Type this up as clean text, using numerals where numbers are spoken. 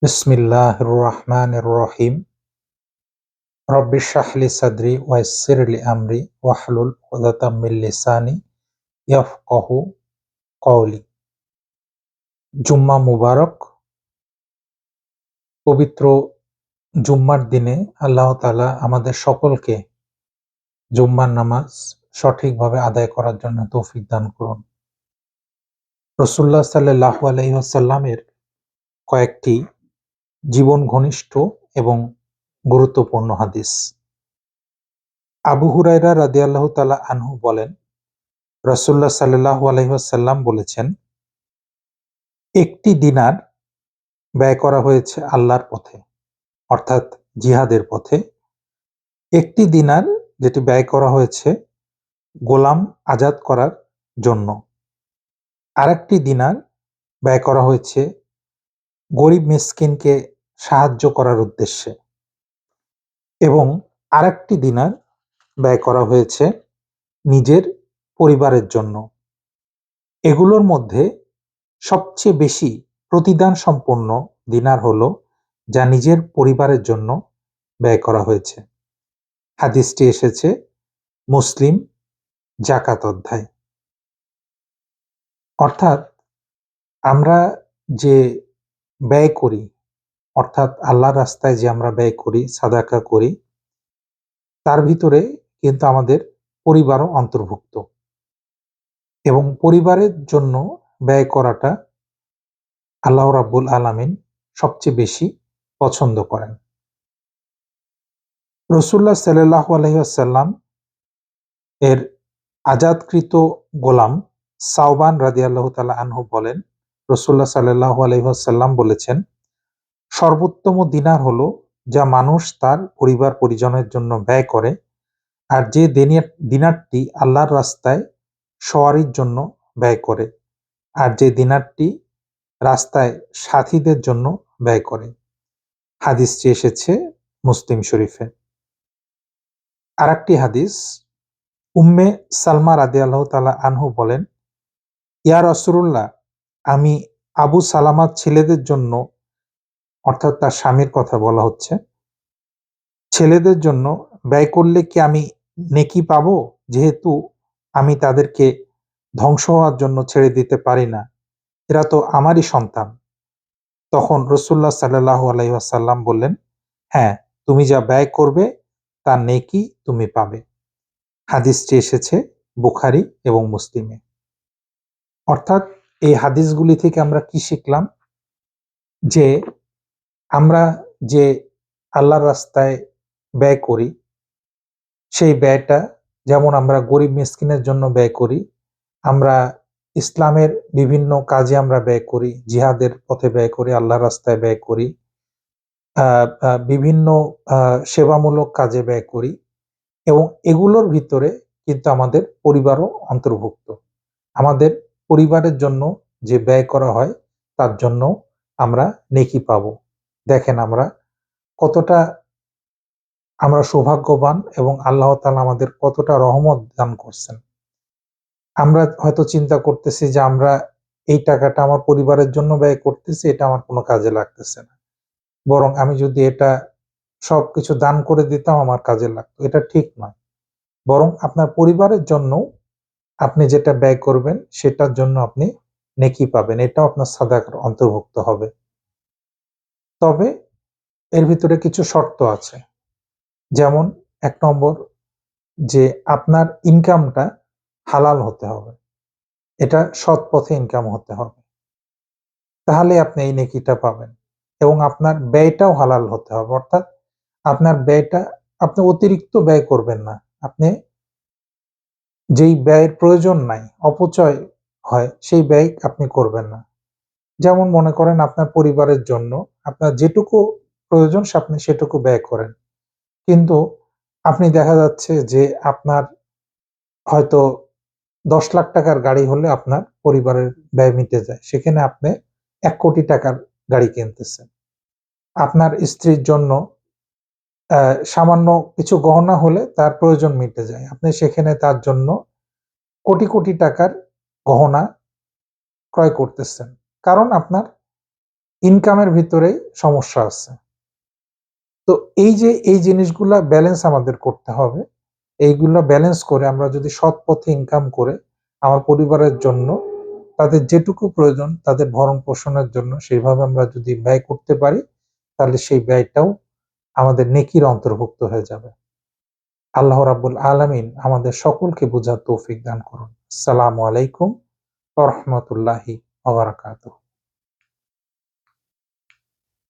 বিসমিল্লাহির রহমানির রহিম। রব্বি ইশরাহ লি সাদরি ওয়া ইয়াসসির লি আমরি ওয়াহলুল উকদাতাম মিন লিসানি ইয়াফকাহু কওলি। জুম্মা মুবারক। পবিত্র জুম্মার দিনে আল্লাহ তাআলা আমাদের সকলকে জুম্মার নামাজ সঠিকভাবে আদায় করার জন্য তৌফিক দান করুন। রাসূলুল্লাহ সাল্লাল্লাহু আলাইহি ওয়াসাল্লামের কয়েকটি জীবন ঘনিষ্ঠ এবং গুরুত্বপূর্ণ হাদিস। আবু হুরায়রা রাদিয়াল্লাহু তাআলা আনহু বলেন, রাসূলুল্লাহ সাল্লাল্লাহু আলাইহি ওয়াসাল্লাম বলেছেন, একটি দিনার ব্যয় করা হয়েছে আল্লাহর পথে, অর্থাৎ জিহাদের পথে। একটি দিনার যেটি ব্যয় করা হয়েছে গোলাম আজাদ করার জন্য। আরেকটি দিনার ব্যয় করা হয়েছে গরিব মিসকিনকে সাহায্য করার উদ্দেশ্যে, এবং আরেকটি দিনার ব্যয় করা হয়েছে নিজের পরিবারের জন্য। এগুলোর মধ্যে সবচেয়ে বেশি প্রতিদান সম্পন্ন দিনার হলো যা নিজের পরিবারের জন্য ব্যয় করা হয়েছে। হাদিসটি এসেছে মুসলিম জাকাত অধ্যায়। অর্থাৎ আমরা যে ব্যয় করি, অর্থাৎ আল্লাহর রাস্তায় যে আমরা ব্যয় করি, সাদাকা করি, তার ভিতরে কিন্তু আমাদের পরিবারও অন্তর্ভুক্ত, এবং পরিবারের জন্য ব্যয় করাটা আল্লাহ রাব্বুল আলামিন সবচেয়ে বেশি পছন্দ করেন। রাসূলুল্লাহ সাল্লাল্লাহু আলাইহি ওয়াসাল্লাম এর আজাদকৃত গোলাম সাওবান রাদিয়াল্লাহু তাআলা আনহু বলেন, রাসূলুল্লাহ সাল্লাল্লাহু আলাইহি ওয়াসাল্লাম বলেছেন, সর্বোত্তম দিনার হলো যা মানুষ তার পরিবার পরিজনের জন্য ব্যয় করে, আর যে দিনারটি আল্লাহর রাস্তায় সওয়ারির জন্য ব্যয় করে, আর যে দিনারটি রাস্তায় সাথীদের জন্য ব্যয় করে। হাদিসটি এসেছে মুসলিম শরীফে। আরেকটি হাদিস, উম্মে সালমা রাদিয়াল্লাহু তাআলা আনহু বলেন, ইয়া রাসূলুল্লাহ, আমি আবু সালামার ছেলেদের জন্য, অর্থাৎ তার স্বামীর কথা বলা হচ্ছে, ছেলেদের জন্য ব্যয় করলে কি আমি নেকি পাবো, যেহেতু আমি তাদেরকে ধ্বংস হওয়ার জন্য ছেড়ে দিতে পারি না, এরা তো আমারই সন্তান। তখন রাসূলুল্লাহ সাল্লাল্লাহু আলাইহি ওয়াসাল্লাম বললেন, হ্যাঁ, তুমি যা ব্যয় করবে তার নেকি তুমি পাবে। হাদিসটি এসেছে বুখারী এবং মুসলিমে। অর্থাৎ এই হাদিসগুলি থেকে আমরা কি শিখলাম, যে আমরা যে আল্লাহর রাস্তায় ব্যয় করি, সেই ব্যয়টা যেমন আমরা গরিব মিসকিনের জন্য ব্যয় করি, আমরা ইসলামের বিভিন্ন কাজে আমরা ব্যয় করি, জিহাদের পথে ব্যয় করি, আল্লাহর রাস্তায় ব্যয় করি, বিভিন্ন সেবামূলক কাজে ব্যয় করি, এবং এগুলোর ভিতরে কিন্তু আমাদের পরিবারও অন্তর্ভুক্ত। আমাদের পরিবারের জন্য যে ব্যয় করা হয় তার জন্য আমরা নেকি পাবো। দেখেন কতটা আমরা সৌভাগ্যবান, এবং আল্লাহ তাআলা আমাদের কতটা রহমত দান করছেন। আমরা হয়তো চিন্তা করতেছি যে আমরা এই টাকাটা আমার পরিবারের জন্য ব্যয় করতেছি, এটা আমার কোনো কাজে লাগতেছে না, বরং আমি যদি এটা সবকিছু দান করে দিতাম আমার কাজে লাগতো। এটা ঠিক নয়, বরং আপনার পরিবারের জন্য আপনি যেটা ব্যয় করবেন সেটার জন্য আপনি নেকি পাবেন, এটাও আপনার সাদাকার অন্তর্ভুক্ত হবে। তবে এর ভিতরে কিছু শর্ত আছে। যেমন ১ নম্বর, যে আপনার ইনকামটা হালাল হতে হবে। এটা সৎ পথে ইনকাম হতে হবে। তাহলে আপনি এই নেকিটা পাবেন, এবং আপনার ব্যয়টাও হালাল হতে হবে। অর্থাৎ আপনার ব্যয়টা, আপনি অতিরিক্ত ব্যয় করবেন না। আপনি যেই ব্যয়ের প্রয়োজন নাই, অপচয় হয়, সেই ব্যয় আপনি করবেন না। যেমন মনে করেন আপনার পরিবারের জন্য আপনার যেটুকু প্রয়োজন আপনি সেটুকু ব্যয় করেন। কিন্তু আপনি দেখা যাচ্ছে যে আপনার হয়তো ১০ লাখ টাকার গাড়ি হলে আপনার পরিবারের ব্যয় মিটে যায়। সেখানে আপনি ১ কোটি টাকার গাড়ি কিনতেছেন। আপনার স্ত্রীর জন্য সামান্য কিছু গহনা হলে তার প্রয়োজন মিটে যায়। আপনি সেখানে তার জন্য কোটি, কোটি টাকার গহনা ক্রয় করতেছেন। কারণ আপনার ইনকামের ভিতরেই সমস্যা আছে। তো এই যে এই জিনিসগুলা ব্যালেন্স আমাদের করতে হবে। এইগুলা ব্যালেন্স করে আমরা যদি সৎ পথে ইনকাম করে আমার পরিবারের জন্য তাদের যেটুকু প্রয়োজন তাদের ভরণ-পোষণের জন্য সেইভাবে আমরা যদি ব্যয় করতে পারি, তাহলে সেই ব্যয়টাও আমাদের নেকির অন্তর্ভুক্ত হয়ে যাবে। আল্লাহ রাব্বুল আলামিন আমাদের সকলকে বুঝার তৌফিক দান করুন। আসসালামু আলাইকুম ওয়া রাহমাতুল্লাহি ওয়া বারাকাতুহু।